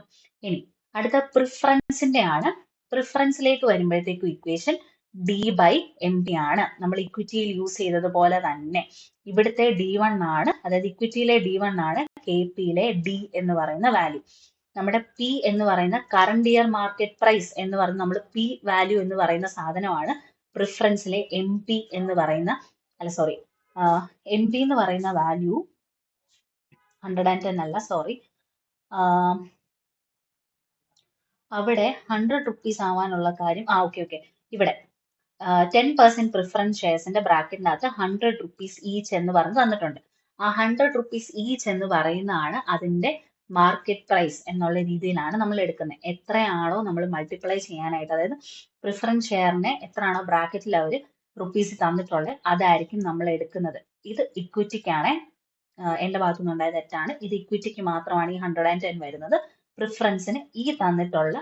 ഇനി അടുത്ത പ്രിഫറൻസിന്റെ ആണ്. പ്രിഫറൻസിലേക്ക് വരുമ്പോഴത്തേക്കും ഇക്വേഷൻ D/MT ആണ്. നമ്മൾ ഇക്വിറ്റിയിൽ യൂസ് ചെയ്തതുപോലെ തന്നെ ഇവിടുത്തെ D1 ആണ്, അതായത് ഇക്വിറ്റിയിലെ D1 ആണ് KPയിലെ D എന്ന് പറയുന്ന വാല്യൂ. നമ്മുടെ P എന്ന് പറയുന്ന കറണ്ട് ഇയർ മാർക്കറ്റ് പ്രൈസ് എന്ന് പറയുന്ന നമ്മൾ P വാല്യൂ എന്ന് പറയുന്ന സാധനമാണ്. പ്രിഫറൻസിലെ MP എന്ന് പറയുന്ന MP എന്ന് പറയുന്ന വാല്യൂ 110 അല്ല, സോറി, അവിടെ 100 rupees ആവാനുള്ള കാര്യം, ഓക്കെ ഇവിടെ 10% പ്രിഫറൻസ് ഷെയർസിന്റെ ബ്രാക്കറ്റിന്റെ അകത്ത് 100 rupees ഈച്ച് എന്ന് പറഞ്ഞ് തന്നിട്ടുണ്ട്. ആ 100 rupees ഈച്ച് എന്ന് പറയുന്നതാണ് അതിന്റെ മാർക്കറ്റ് പ്രൈസ് എന്നുള്ള രീതിയിലാണ് നമ്മൾ എടുക്കുന്നത്. എത്രയാണോ നമ്മൾ മൾട്ടിപ്ലൈ ചെയ്യാനായിട്ട്, അതായത് പ്രിഫറൻസ് ഷെയറിനെ എത്രയാണോ ബ്രാക്കറ്റിൽ അവർ റുപ്പീസ് തന്നിട്ടുള്ളത് അതായിരിക്കും നമ്മൾ എടുക്കുന്നത്. ഇത് ഇക്വിറ്റിക്കാണ്, എന്റെ ഭാഗത്തുനിന്ന് ഉണ്ടായ തെറ്റാണ്. ഇത് ഇക്വിറ്റിക്ക് മാത്രമാണ് ഈ 110 വരുന്നത്. പ്രിഫറൻസിന് ഈ തന്നിട്ടുള്ള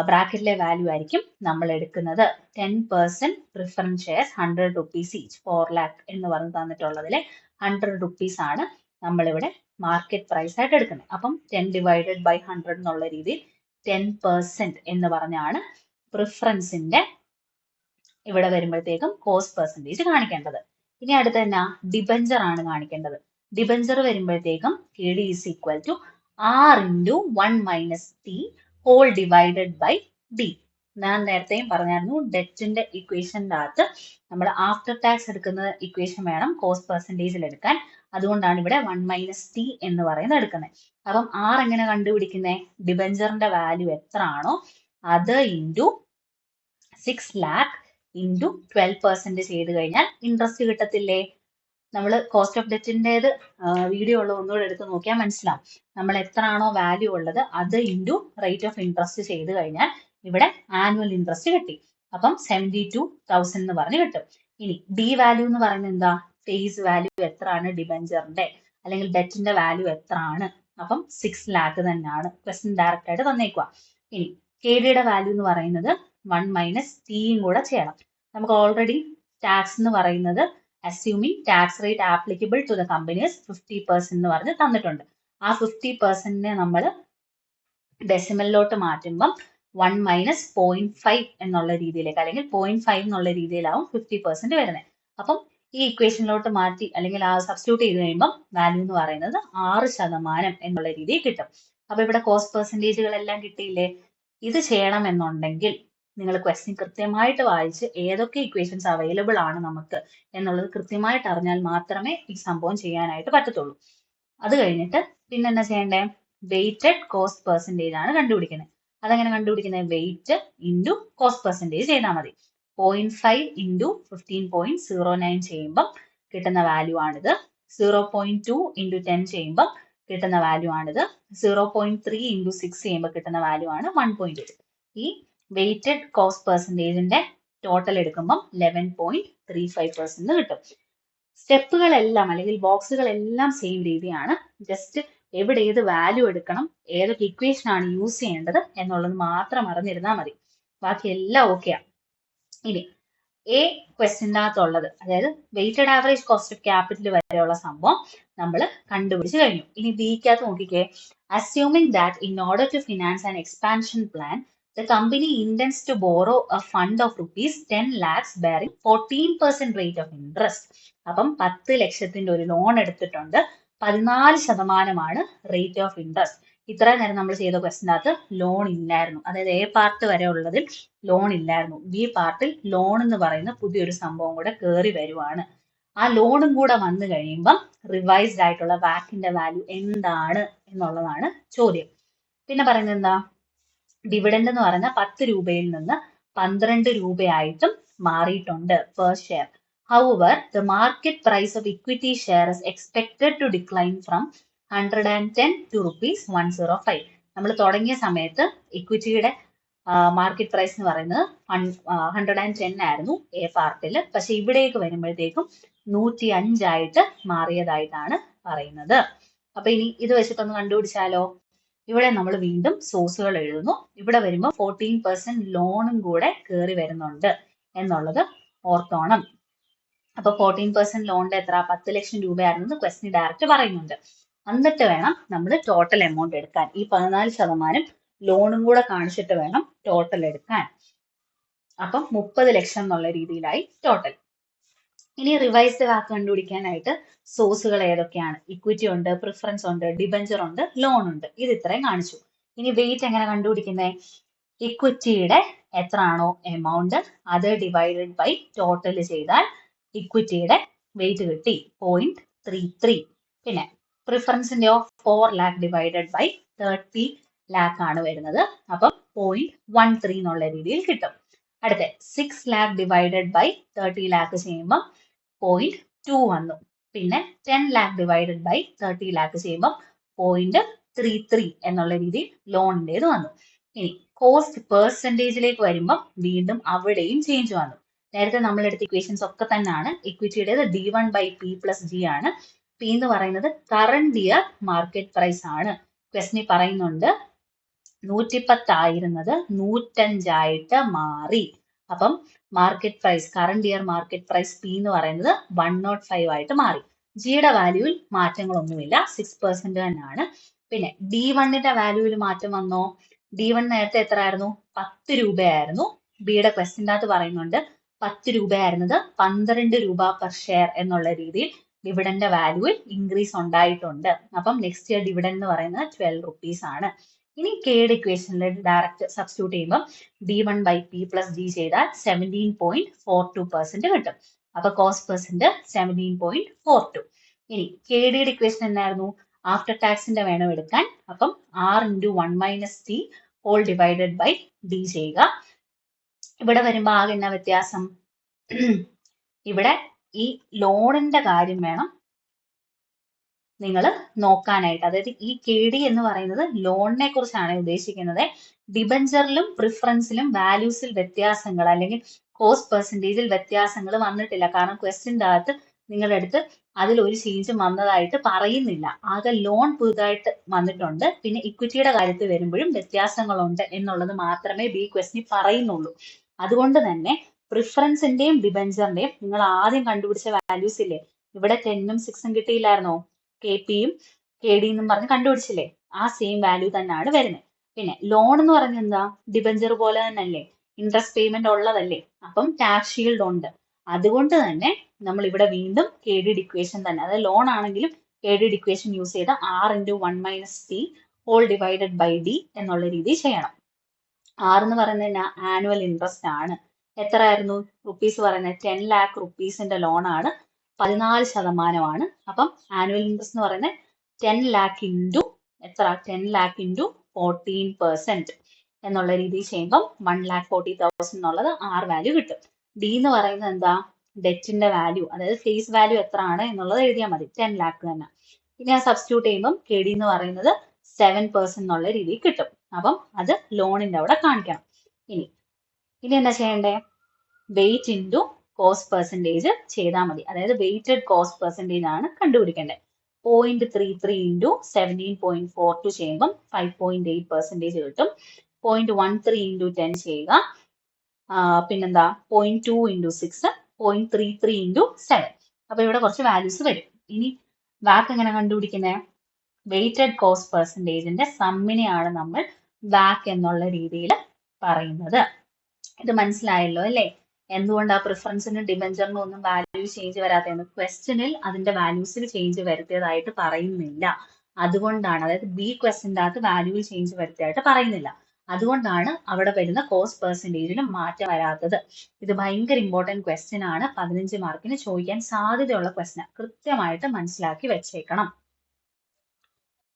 ബ്രാക്കറ്റിലെ വാല്യൂ ആയിരിക്കും നമ്മൾ എടുക്കുന്നത്. 10% preference shares 100 rupees each, 4 lakh എന്ന് പറഞ്ഞ് തന്നിട്ടുള്ളതിലെ 100 rupees ആണ് നമ്മളിവിടെ മാർക്കറ്റ് പ്രൈസ് ആയിട്ട് എടുക്കുന്നത്. അപ്പം 10 ഡിവൈഡഡ് ബൈ 100 എന്നുള്ള രീതിയിൽ 10% എന്ന് പറഞ്ഞാണ് പ്രിഫറൻസിന്റെ ഇവിടെ വരുമ്പോഴത്തേക്കും കോസ്റ്റ് പെർസെൻറ്റേജ് കാണിക്കേണ്ടത്. ഇനി അടുത്ത തന്നെ ഡിബഞ്ചർ ആണ് കാണിക്കേണ്ടത്. ഡിബഞ്ചർ വരുമ്പോഴത്തേക്കും KD is equal to R into 1 minus T whole divided by D. ഞാൻ നേരത്തെയും പറഞ്ഞായിരുന്നു, ഡെറ്റിന്റെ ഇക്വേഷൻ്റെ അകത്ത് നമ്മൾ ആഫ്റ്റർ ടാക്സ് എടുക്കുന്ന ഇക്വേഷൻ വേണം കോസ്റ്റ് പെർസെൻറ്റേജിൽ എടുക്കാൻ. അതുകൊണ്ടാണ് ഇവിടെ 1 minus T എന്ന് പറയുന്നത് എടുക്കുന്നത്. അപ്പം R എങ്ങനെ കണ്ടുപിടിക്കുന്നത്, ഡിബഞ്ചറിന്റെ വാല്യൂ എത്ര ആണോ അത് ഇൻറ്റു 6 lakh ഇൻറ്റു 12% ചെയ്ത് കഴിഞ്ഞാൽ ഇൻട്രസ്റ്റ് കിട്ടത്തില്ലേ. നമ്മൾ കോസ്റ്റ് ഓഫ് ഡെറ്റിൻ്റെത് വീഡിയോ ഉള്ള ഒന്നുകൂടെ എടുത്ത് നോക്കിയാൽ മനസ്സിലാവും. നമ്മൾ എത്ര ആണോ വാല്യൂ ഉള്ളത് അത് ഇൻറ്റു റേറ്റ് ഓഫ് ഇൻട്രസ്റ്റ് ചെയ്ത് കഴിഞ്ഞാൽ ഇവിടെ ആനുവൽ ഇൻട്രസ്റ്റ് കിട്ടി. അപ്പം 72,000 എന്ന് പറഞ്ഞ് കിട്ടും. ഇനി D വാല്യൂ എന്ന് പറയുന്നത് എന്താ, ഫേസ് വാല്യൂ എത്ര ആണ് ഡിബഞ്ചറിന്റെ അല്ലെങ്കിൽ ഡെറ്റിന്റെ വാല്യൂ എത്ര ആണ്. അപ്പം 6 lakh തന്നെയാണ്, ക്വസ്റ്റ്യൻ ഡയറക്റ്റ് ആയിട്ട് തന്നേക്കുക. ഇനി KDയുടെ വാല്യൂ എന്ന് പറയുന്നത് 1 minus T കൂടെ ചെയ്യണം. നമുക്ക് ഓൾറെഡി ടാക്സ് എന്ന് പറയുന്നത് assuming tax rate applicable to the company is 50% എന്ന് പറഞ്ഞ് തന്നിട്ടുണ്ട്. ആ 50%നെ നമ്മൾ ഡെസിമലിലോട്ട് മാറ്റുമ്പം 1 minus 0.5 എന്നുള്ള രീതിയിലേക്ക്, അല്ലെങ്കിൽ 0.5 എന്നുള്ള രീതിയിലാവും 50% വരുന്നത്. അപ്പം ഈ ഇക്വേഷനിലോട്ട് മാറ്റി അല്ലെങ്കിൽ ആ സബ്സ്റ്റിറ്റ്യൂട്ട് ചെയ്ത് കഴിയുമ്പം വാല്യൂ എന്ന് പറയുന്നത് 6% എന്നുള്ള രീതിയിൽ കിട്ടും. അപ്പൊ ഇവിടെ കോസ്റ്റ് പെർസെൻറ്റേജുകളെല്ലാം കിട്ടിയില്ലേ. ഇത് ചെയ്യണമെന്നുണ്ടെങ്കിൽ നിങ്ങൾ ക്വസ്റ്റ്യൻ കൃത്യമായിട്ട് വായിച്ച് ഏതൊക്കെ ഇക്വേഷൻസ് അവൈലബിൾ ആണ് നമുക്ക് എന്നുള്ളത് കൃത്യമായിട്ട് അറിഞ്ഞാൽ മാത്രമേ ഈ സംഭവം ചെയ്യാനായിട്ട് പറ്റത്തുള്ളൂ. അത് കഴിഞ്ഞിട്ട് പിന്നെ എന്നാ ചെയ്യേണ്ടേ, വെയ്റ്റഡ് കോസ്റ്റ് പെർസെൻറ്റേജ് ആണ് കണ്ടുപിടിക്കുന്നത്. അതെങ്ങനെ കണ്ടുപിടിക്കുന്നത്, വെയിറ്റ് ഇൻറ്റു കോസ്റ്റ് പെർസെൻറ്റേജ് ചെയ്താൽ മതി. 0.5 ഇൻറ്റു 15.09 ചെയ്യുമ്പം കിട്ടുന്ന വാല്യൂ ആണിത്. 0.2 ഇൻറ്റു 10 ചെയ്യുമ്പം കിട്ടുന്ന വാല്യൂ ആണിത്. 0.3 ഇൻറ്റു 6 ചെയ്യുമ്പോൾ കിട്ടുന്ന വാല്യൂ ആണ് 1.8. ഈ വെയ്റ്റഡ് കോസ്റ്റ് പെർസെൻറ്റേജിന്റെ ടോട്ടൽ എടുക്കുമ്പം 11.35% കിട്ടും. സ്റ്റെപ്പുകളെല്ലാം അല്ലെങ്കിൽ ബോക്സുകളെല്ലാം സെയിം രീതിയാണ്. ജസ്റ്റ് എവിടെ ഏത് വാല്യൂ എടുക്കണം, ഏതൊക്കെ ഇക്വേഷൻ ആണ് യൂസ് ചെയ്യേണ്ടത് എന്നുള്ളത് മാത്രം അറിഞ്ഞിരുന്നാൽ മതി. ബാക്കി എല്ലാം ഓക്കെയാണ്. ഇനി എ ക്വസ്റ്റിനകത്തുള്ളത്, അതായത് weighted average cost of capital വരെയുള്ള സംഭവം നമ്മൾ കണ്ടുപിടിച്ച് കഴിഞ്ഞു. ഇനി ബിക്കകത്ത് നോക്കിക്കേ, assuming that in order to finance an expansion plan the company intends to borrow a fund of rupees 10 lakhs bearing 14% rate of interest. അപ്പം 10 ലക്ഷത്തിന്റെ ഒരു ലോൺ എടുത്തിട്ടുണ്ട്, 14% റേറ്റ് ഓഫ് ഇൻട്രസ്റ്റ്. ഇത്രയും നേരം നമ്മൾ ചെയ്ത ക്വസ്റ്റിനകത്ത് ലോൺ ഇല്ലായിരുന്നു, അതായത് എ പാർട്ട് വരെ ഉള്ളതിൽ ലോൺ ഇല്ലായിരുന്നു. ബി പാർട്ടിൽ ലോൺ എന്ന് പറയുന്ന പുതിയൊരു സംഭവം കൂടെ കയറി വരുവാണ്. ആ ലോണും കൂടെ വന്നു കഴിയുമ്പം റിവൈസ്ഡ് ആയിട്ടുള്ള വാക്കിന്റെ വാല്യൂ എന്താണ് എന്നുള്ളതാണ് ചോദ്യം. പിന്നെ പറയുന്നത് എന്താ, ഡിവിഡൻഡ് എന്ന് പറയുന്ന 10 രൂപയിൽ നിന്ന് 12 രൂപയായിട്ടും മാറിയിട്ടുണ്ട് per share. However, the market price of equity share is expected to decline from 110 to rupees 105. നമ്മൾ തുടങ്ങിയ സമയത്ത് ഇക്വിറ്റിയുടെ മാർക്കറ്റ് പ്രൈസ് എന്ന് പറയുന്നത് 110 ആയിരുന്നു എ പാർട്ടിൽ. പക്ഷെ ഇവിടേക്ക് വരുമ്പോഴത്തേക്കും 105 ആയിട്ട് മാറിയതായിട്ടാണ് പറയുന്നത്. അപ്പൊ ഇനി ഇത് വെച്ചിട്ടൊന്ന് കണ്ടുപിടിച്ചാലോ. ഇവിടെ നമ്മൾ വീണ്ടും സോഴ്സുകൾ എഴുതുന്നു. ഇവിടെ വരുമ്പോൾ 14% ലോണും കൂടെ കയറി വരുന്നുണ്ട് എന്നുള്ളത് ഓർത്തോണം. അപ്പൊ 14% ലോണിന്റെ എത്ര, 10 ലക്ഷം രൂപയായിരുന്നത് ക്വസ്റ്റിന് ഡയറക്റ്റ് പറയുന്നുണ്ട്. എന്നിട്ട് വേണം നമ്മൾ ടോട്ടൽ എമൗണ്ട് എടുക്കാൻ. ഈ 14% ലോണും കൂടെ കാണിച്ചിട്ട് വേണം ടോട്ടൽ എടുക്കാൻ. അപ്പം 30 ലക്ഷം എന്നുള്ള രീതിയിലായി ടോട്ടൽ. ഇനി റിവൈസ്ഡ് വാക്ക് കണ്ടുപിടിക്കാനായിട്ട് സോഴ്സുകൾ ഏതൊക്കെയാണ്, ഇക്വിറ്റി ഉണ്ട്, പ്രിഫറൻസ് ഉണ്ട്, ഡിബഞ്ചർ ഉണ്ട്, ലോൺ ഉണ്ട്. ഇത് ഇത്രയും കാണിച്ചു. ഇനി വെയിറ്റ് എങ്ങനെ കണ്ടുപിടിക്കുന്നത്, ഇക്വിറ്റിയുടെ എത്ര ആണോ എമൗണ്ട് അത് ഡിവൈഡഡ് ബൈ ടോട്ടൽ ചെയ്താൽ ഇക്വിറ്റിയുടെ വെയിറ്റ് കിട്ടി 0.33. പിന്നെ പ്രിഫറൻസിന്റെയോ 4 lakh ഡിവൈഡഡ് ബൈ 30 lakh ആണ് വരുന്നത്. അപ്പം 0.13 എന്നുള്ള രീതിയിൽ കിട്ടും. അടുത്ത 6 lakh ഡിവൈഡഡ് ബൈ 30 lakh ചെയ്യുമ്പോൾ 0.2 വന്നു. പിന്നെ 10 lakh ഡിവൈഡഡ് ബൈ 30 lakh ചെയ്യുമ്പോൾ 0.33 എന്നുള്ള രീതിയിൽ ലോണിൻ്റെത് വന്നു. ഇനി കോസ്റ്റ് പെർസെൻറ്റേജിലേക്ക് വരുമ്പോൾ വീണ്ടും അവിടെയും ചേഞ്ച് വന്നു. നേരത്തെ നമ്മൾ എടുത്ത ഇക്വേഷൻസ് ഒക്കെ തന്നെയാണ്. ഇക്വിറ്റിയുടേത് D1 by P plus G ആണ്. പി എന്ന് പറയുന്നത് കറണ്ട് ഇയർ മാർക്കറ്റ് പ്രൈസ് ആണ്. ക്വസ്റ്റിനി പറയുന്നുണ്ട് 110 ആയിരുന്നത് 105 ആയിട്ട് മാറി. അപ്പം market price, current year market price P എന്ന് പറയുന്നത് 105 ആയിട്ട് മാറി. ജിയുടെ വാല്യൂവിൽ മാറ്റങ്ങളൊന്നുമില്ല, 6% തന്നെയാണ്. പിന്നെ D1ന്റെ വാല്യൂവിൽ മാറ്റം വന്നോ, D1 നേരത്തെ എത്ര ആയിരുന്നു, 10 രൂപയായിരുന്നു. ബിയുടെ ക്വസ്റ്റിൻ്റെ അകത്ത് പറയുന്നുണ്ട് 10 രൂപയായിരുന്നത് 12 രൂപ പെർ ഷെയർ എന്നുള്ള രീതിയിൽ ഡിവിഡന്റെ വാല്യൂവിൽ ഇൻക്രീസ് ഉണ്ടായിട്ടുണ്ട്. അപ്പം നെക്സ്റ്റ് ഇയർ ഡിവിഡൻ എന്ന് പറയുന്നത് 12 rupees ആണ്. ഇനി കെയുടെ ഇക്വേഷനിൽ ഡയറക്റ്റ് സബ്സ്റ്റിറ്റ്യൂട്ട് ചെയ്യുമ്പോൾ D1 by P plus G ചെയ്താൽ 17.42% കിട്ടും. അപ്പൊ കോസ്റ്റ് പെർസെന്റ് 17.42. ഇനി കെഡിയുടെ ഇക്വേഷൻ എന്നായിരുന്നു, ആഫ്റ്റർ ടാക്സിന്റെ വേണം എടുക്കാൻ. അപ്പം R into 1 minus T whole divided by D ചെയ്യുക. ഇവിടെ വരുമ്പോൾ ആകെ എന്നാ വ്യത്യാസം, ഇവിടെ ഈ ലോണിന്റെ കാര്യം വേണം നിങ്ങൾ നോക്കാനായിട്ട്. അതായത് ഈ KD എന്ന് പറയുന്നത് ലോണിനെ കുറിച്ചാണ് ഉദ്ദേശിക്കുന്നത്. ഡിബഞ്ചറിലും പ്രിഫറൻസിലും വാല്യൂസിൽ വ്യത്യാസങ്ങൾ അല്ലെങ്കിൽ കോസ്റ്റ് പെർസെൻറ്റേജിൽ വ്യത്യാസങ്ങൾ വന്നിട്ടില്ല. കാരണം ക്വസ്റ്റിൻ്റെ അകത്ത് നിങ്ങളുടെ അടുത്ത് അതിൽ ഒരു ചേഞ്ച് വന്നതായിട്ട് പറയുന്നില്ല. ആകെ ലോൺ പുതുതായിട്ട് വന്നിട്ടുണ്ട്. പിന്നെ ഇക്വിറ്റിയുടെ കാര്യത്തിൽ വരുമ്പോഴും വ്യത്യാസങ്ങളുണ്ട് എന്നുള്ളത് മാത്രമേ ബി ക്വസ്റ്റിന് പറയുന്നുള്ളൂ. അതുകൊണ്ട് തന്നെ പ്രിഫറൻസിന്റെയും ഡിബഞ്ചറിന്റെയും നിങ്ങൾ ആദ്യം കണ്ടുപിടിച്ച വാല്യൂസ് ഇല്ലേ, ഇവിടെ 10ഉം 6ഉം കിട്ടിയില്ലായിരുന്നോ, KPയും KD എന്നും പറഞ്ഞ് കണ്ടുപിടിച്ചില്ലേ, ആ സെയിം വാല്യൂ തന്നെയാണ് വരുന്നത്. പിന്നെ ലോൺ എന്ന് പറഞ്ഞാൽ എന്താ, ഡിബഞ്ചർ പോലെ തന്നെ അല്ലേ, ഇൻട്രസ്റ്റ് പേയ്മെന്റ് ഉള്ളതല്ലേ. അപ്പം ടാക്സ് ഷീൽഡ് ഉണ്ട്. അതുകൊണ്ട് തന്നെ നമ്മൾ ഇവിടെ വീണ്ടും KD ഇക്വേഷൻ തന്നെ, അതായത് ലോൺ ആണെങ്കിലും KD ഇക്വേഷൻ യൂസ് ചെയ്ത് R into 1 minus T whole divided by D എന്നുള്ള രീതി ചെയ്യണം. R എന്ന് പറയുന്നത് ആനുവൽ ഇൻട്രസ്റ്റ് ആണ്. എത്ര ആയിരുന്നു റുപ്പീസ് പറയുന്നത്, 10 lakh റുപ്പീസിന്റെ ലോൺ ആണ്, 14%. അപ്പം ആനുവൽ ഇൻട്രസ്റ്റ് എന്ന് പറയുന്നത് 10 lakh ഇൻറ്റു എത്ര, 10 lakh ഇൻറ്റു 14% എന്നുള്ള രീതിയിൽ ചെയ്യുമ്പം 1,40,000 എന്നുള്ളത് R വാല്യൂ കിട്ടും. D എന്ന് പറയുന്നത് എന്താ, ഡെറ്റിന്റെ വാല്യൂ, അതായത് ഫേസ് വാല്യൂ എത്ര ആണ് എന്നുള്ളത് എഴുതിയാൽ മതി, 10 lakh തന്നെ. ഇനി ആ സബ്സ്റ്റിറ്റ്യൂട്ട് ചെയ്യുമ്പം KD എന്ന് പറയുന്നത് 7% എന്നുള്ള രീതിയിൽ കിട്ടും. അപ്പം അത് ലോണിന്റെ അവിടെ കാണിക്കണം. ഇനി എന്താ ചെയ്യണ്ടേ, വെയിറ്റ് ഇൻറ്റു കോസ്റ്റ് പെർസെൻറ്റേജ് ചെയ്താൽ മതി. അതായത് വെയിറ്റഡ് കോസ്റ്റ് പെർസെൻറ്റേജ് ആണ് കണ്ടുപിടിക്കേണ്ടത്. 0.33 ഇൻറ്റു 17.42 ചെയ്യുമ്പം 5.8% കിട്ടും. 0.13 ഇൻറ്റു 10 ചെയ്യുക. പിന്നെന്താ 0.2 ഇൻറ്റു 6, 0.33 ഇൻറ്റു 7. അപ്പൊ ഇവിടെ കുറച്ച് വാല്യൂസ് വരും. ഇനി വാക്ക് എങ്ങനെ കണ്ടുപിടിക്കുന്നത്? വെയ്റ്റഡ് കോസ്റ്റ് പെർസെൻറ്റേജിന്റെ സമ്മിനെയാണ് നമ്മൾ വാക്ക് എന്നുള്ള രീതിയിൽ പറയുന്നത്. ഇത് മനസ്സിലായല്ലോ അല്ലേ? എന്തുകൊണ്ട് ആ പ്രിഫറൻസിനും ഡിബഞ്ചറിനും ഒന്നും വാല്യൂ ചേഞ്ച് വരാത്തതെന്ന് ക്വസ്റ്റ്യനിൽ അതിന്റെ വാല്യൂസിൽ ചേഞ്ച് വരുത്തിയതായിട്ട് പറയുന്നില്ല. അതുകൊണ്ടാണ്, അതായത് ബി ക്വസ്റ്റ്യൻ്റെ അകത്ത് വാല്യൂ ചേഞ്ച് വരുത്തിയതായിട്ട് പറയുന്നില്ല. അതുകൊണ്ടാണ് അവിടെ വരുന്ന കോസ്റ്റ് പെർസെൻറ്റേജിലും മാറ്റം വരാത്തത്. ഇത് ഭയങ്കര ഇമ്പോർട്ടൻറ്റ് ക്വസ്റ്റ്യൻ ആണ്. 15 മാർക്കിന് ചോദിക്കാൻ സാധ്യതയുള്ള ക്വസ്റ്റ്യൻ. കൃത്യമായിട്ട് മനസ്സിലാക്കി വെച്ചേക്കണം.